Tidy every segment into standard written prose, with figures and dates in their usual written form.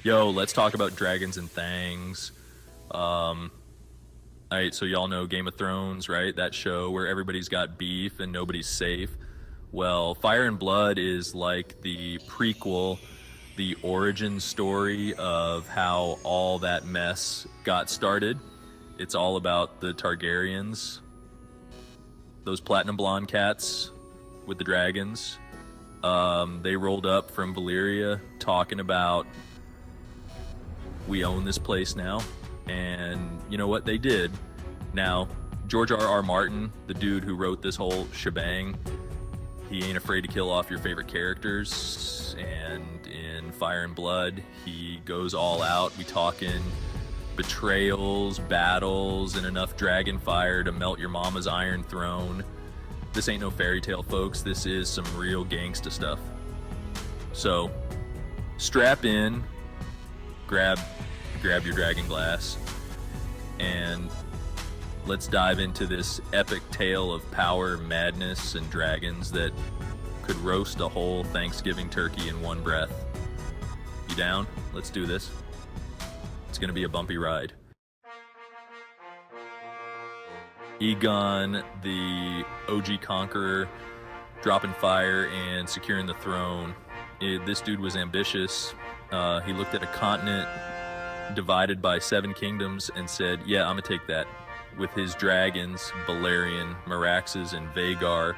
Yo, let's talk about dragons and things. Alright, so y'all know Game of Thrones, right? That show where everybody's got beef and nobody's safe. Well, Fire and Blood is like the prequel, the origin story of how all that mess got started. It's all about the Targaryens, those platinum blonde cats with the dragons. They rolled up from Valyria talking about, we own this place now. And you know what they did? Now, George R.R. Martin, the dude who wrote this whole shebang, he ain't afraid to kill off your favorite characters. And in Fire and Blood, he goes all out. We talking betrayals, battles, and enough dragon fire to melt your mama's iron throne. This ain't no fairy tale, folks. This is some real gangsta stuff. So, strap in, grab your dragon glass, and let's dive into this epic tale of power, madness, and dragons that could roast a whole Thanksgiving turkey in one breath. You down? Let's do this. It's gonna be a bumpy ride. Aegon, the OG conqueror, dropping fire and securing the throne. This dude was ambitious. He looked at a continent divided by 7 kingdoms and said, yeah, I'm gonna take that. With his dragons, Balerion, Meraxes, and Vhagar,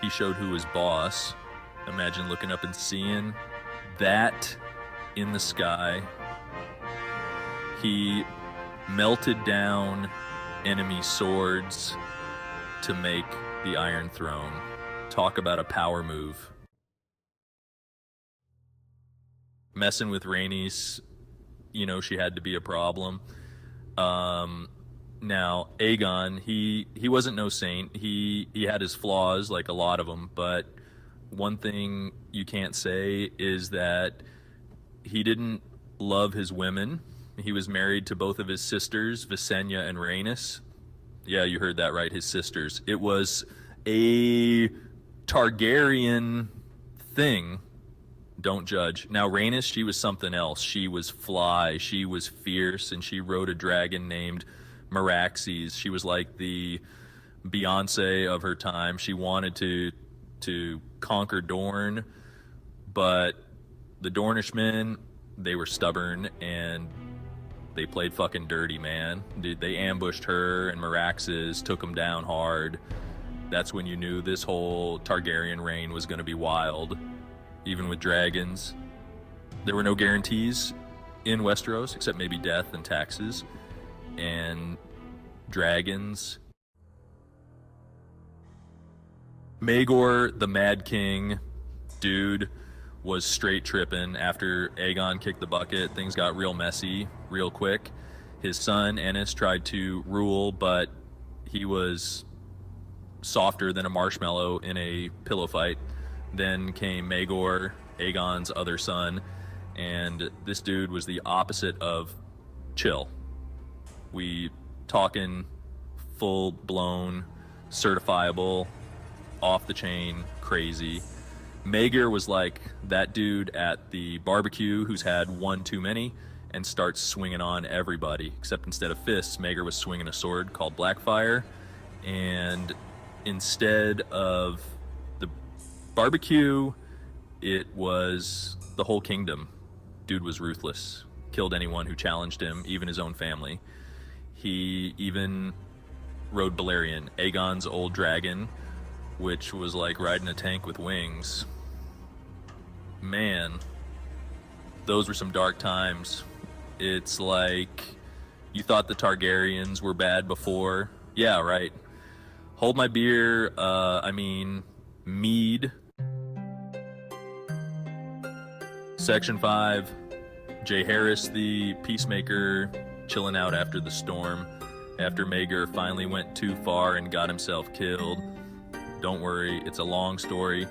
he showed who was boss. Imagine looking up and seeing that in the sky. He melted down enemy swords to make the Iron Throne. Talk about a power move. Messing with Rhaenys, you know, she had to be a problem. Now, Aegon, he wasn't no saint. He had his flaws, like a lot of them, but one thing you can't say is that he didn't love his women. He was married to both of his sisters, Visenya and Rhaenys. Yeah, you heard that right, his sisters. It was a Targaryen thing. Don't judge. Now, Rhaenys, she was something else. She was fly, she was fierce, and she rode a dragon named Meraxes. She was like the Beyonce of her time. She wanted to conquer Dorne, but the Dornishmen, they were stubborn and they played fucking dirty, man. They ambushed her and Meraxes, took them down hard. That's when you knew this whole Targaryen reign was going to be wild. Even with dragons, there were no guarantees in Westeros except maybe death and taxes. And dragons. Maegor, the Mad King, dude, was straight tripping. After Aegon kicked the bucket, things got real messy real quick. His son, Ennis, tried to rule, but he was softer than a marshmallow in a pillow fight. Then came Maegor, Aegon's other son, and this dude was the opposite of chill. We talking full-blown, certifiable, off-the-chain, crazy. Maegor was like that dude at the barbecue who's had one too many and starts swinging on everybody, except instead of fists, Maegor was swinging a sword called Blackfire, and instead of the barbecue, it was the whole kingdom. Dude was ruthless, killed anyone who challenged him, even his own family. He even rode Balerion, Aegon's old dragon, which was like riding a tank with wings. Man, those were some dark times. It's like, you thought the Targaryens were bad before? Yeah, right. Hold my beer, mead. Section 5, Jaehaerys the Peacemaker, chilling out after the storm, after Maegor finally went too far and got himself killed. Don't worry, it's a long story.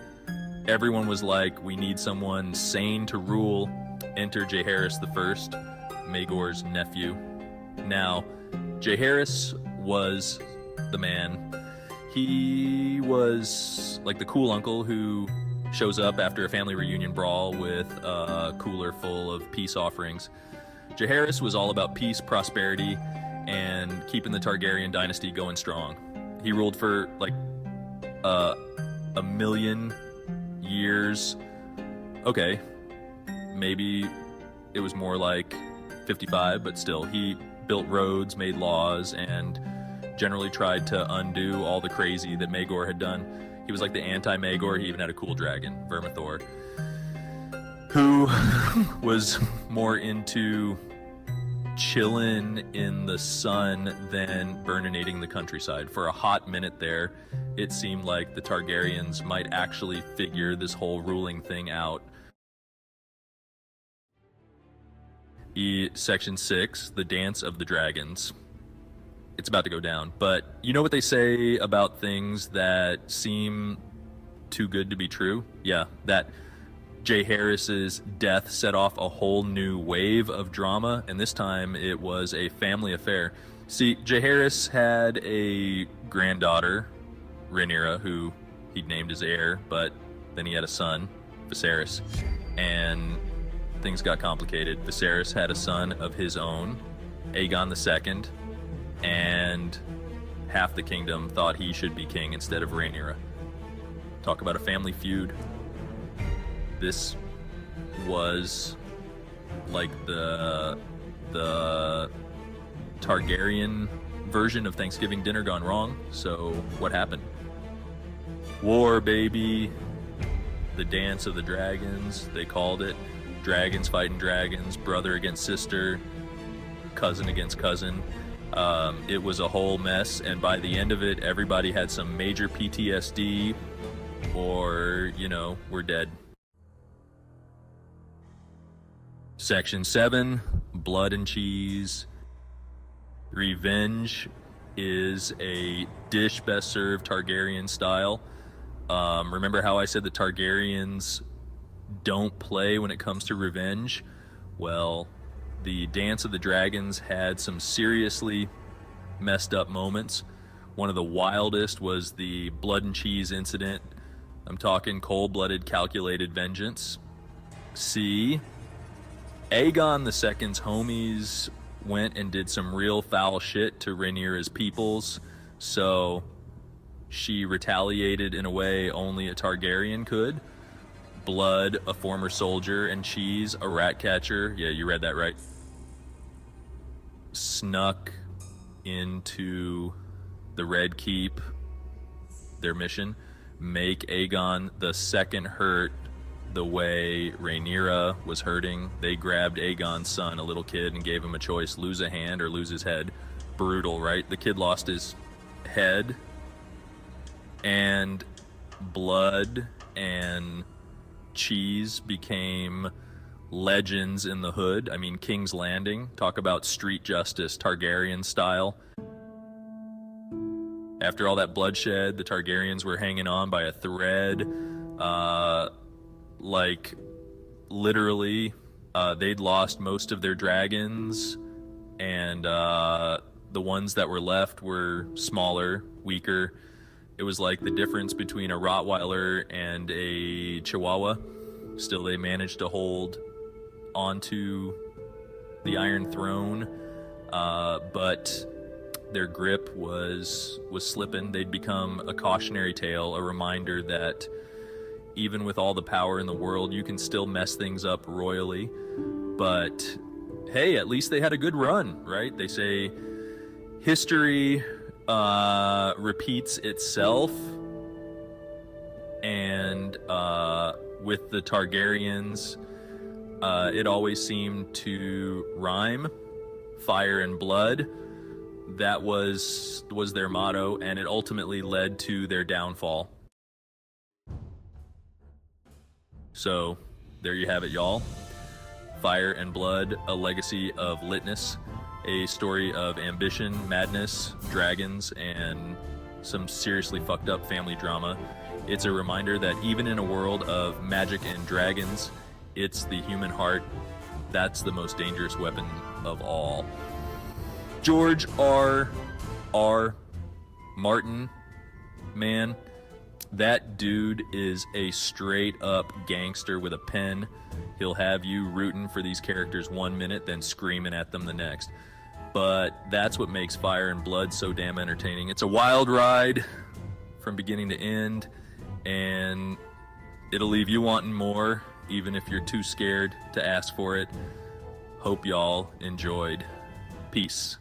Everyone was like, we need someone sane to rule. Enter Jaehaerys the First, Maegor's nephew. Now, Jaehaerys was the man. He was like the cool uncle who shows up after a family reunion brawl with a cooler full of peace offerings. Jaehaerys was all about peace, prosperity, and keeping the Targaryen dynasty going strong. He ruled for like a million years. Okay, maybe it was more like 55, but still, he built roads, made laws, and generally tried to undo all the crazy that Maegor had done. He was like the anti-Maegor. He even had a cool dragon, Vermithor, who was more into chilling in the sun than burninating the countryside. For a hot minute there, it seemed like the Targaryens might actually figure this whole ruling thing out. Section 6, the Dance of the Dragons. It's about to go down, but you know what they say about things that seem too good to be true? Yeah, that Jaehaerys' death set off a whole new wave of drama, and this time it was a family affair. See, Jaehaerys had a granddaughter, Rhaenyra, who he'd named his heir, but then he had a son, Viserys, and things got complicated. Viserys had a son of his own, Aegon II, and half the kingdom thought he should be king instead of Rhaenyra. Talk about a family feud. This was like the Targaryen version of Thanksgiving dinner gone wrong. So what happened? War, baby. The Dance of the Dragons, they called it. Dragons fighting dragons, brother against sister, cousin against cousin. It was a whole mess, and by the end of it, everybody had some major PTSD, or, you know, we're dead. Section 7, Blood and Cheese. Revenge is a dish best served Targaryen style. Remember how I said the Targaryens don't play when it comes to revenge? Well, the Dance of the Dragons had some seriously messed up moments. One of the wildest was the blood and cheese incident. I'm talking cold-blooded, calculated vengeance. See, Aegon II's homies went and did some real foul shit to Rhaenyra's peoples, so she retaliated in a way only a Targaryen could. Blood, a former soldier, and cheese, a rat catcher. Yeah, you read that right. Snuck into the Red Keep, their mission, make Aegon II hurt the way Rhaenyra was hurting. They grabbed Aegon's son, a little kid, and gave him a choice: lose a hand or lose his head. Brutal, right? The kid lost his head, and blood and cheese became legends in the hood. I mean, King's Landing, talk about street justice, Targaryen style. After all that bloodshed, the Targaryens were hanging on by a thread. Like, literally, they'd lost most of their dragons, and the ones that were left were smaller, weaker. It was like the difference between a Rottweiler and a Chihuahua. Still, they managed to hold onto the Iron Throne, but their grip was slipping. They'd become a cautionary tale, a reminder that even with all the power in the world, you can still mess things up royally. But hey, at least they had a good run, right? They say history repeats itself, and with the Targaryens, it always seemed to rhyme. Fire and blood, that was their motto, and it ultimately led to their downfall. So there you have it, y'all. Fire and Blood, a legacy of litness, a story of ambition, madness, dragons, and some seriously fucked up family drama. It's a reminder that even in a world of magic and dragons, it's the human heart that's the most dangerous weapon of all. George R. Martin, man, That dude is a straight up gangster with a pen. He'll have you rooting for these characters 1 minute, then screaming at them the next. But that's what makes Fire and Blood so damn entertaining. It's a wild ride from beginning to end, and it'll leave you wanting more, even if you're too scared to ask for it. Hope y'all enjoyed. Peace.